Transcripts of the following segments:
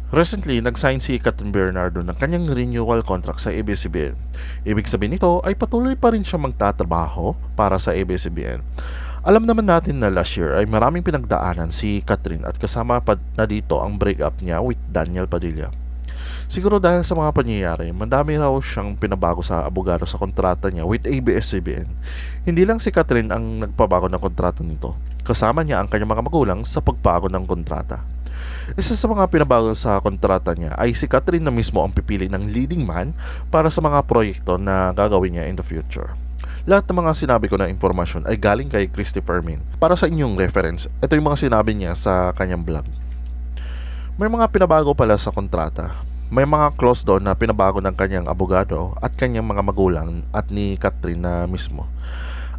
Recently, nag-sign si Catherine Bernardo ng kanyang renewal contract sa ABS-CBN. Ibig sabihin nito ay patuloy pa rin siya magtatrabaho para sa ABS-CBN. Alam naman natin na last year ay maraming pinagdaanan si Catherine at kasama pa na dito ang breakup niya with Daniel Padilla. Siguro dahil sa mga pangyayari, madami raw siyang pinabago sa abogado sa kontrata niya with ABS-CBN. Hindi lang si Catherine ang nagpabago ng kontrata nito. Kasama niya ang kanyang mga magulang sa pagbago ng kontrata. Isa sa mga pinabago sa kontrata niya ay si Catherine na mismo ang pipili ng leading man para sa mga proyekto na gagawin niya in the future. Lahat ng mga sinabi ko na impormasyon ay galing kay Christopher Min. Para sa inyong reference, ito yung mga sinabi niya sa kanyang blog. May mga pinabago pala sa kontrata. May mga clause doon na pinabago ng kanyang abogado at kanyang mga magulang at ni Catherine na mismo.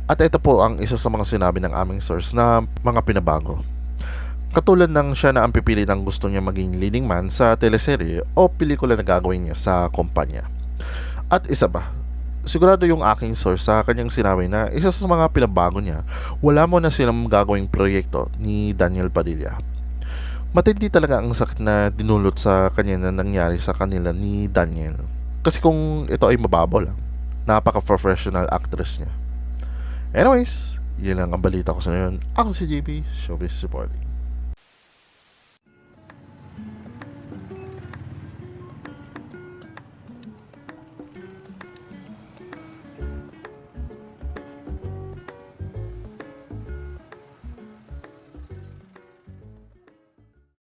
At ito po ang isa sa mga sinabi ng aming source na mga pinabago. Katulad ng siya na ang pipili ng gusto niya maging leading man sa teleserye o pelikula na gagawin niya sa kumpanya. At isa ba, sigurado yung aking source sa kanyang sinabi na isa sa mga pinabago niya, wala mo na silang gagawing proyekto ni Daniel Padilla. Matindi talaga ang sakit na dinulot sa kanya na nangyari sa kanila ni Daniel. Kasi kung ito ay mababaw lang, napaka-professional actress niya. Anyways, yun lang ang balita ko sa ngayon. Ako si JP, Showbiz Reporting.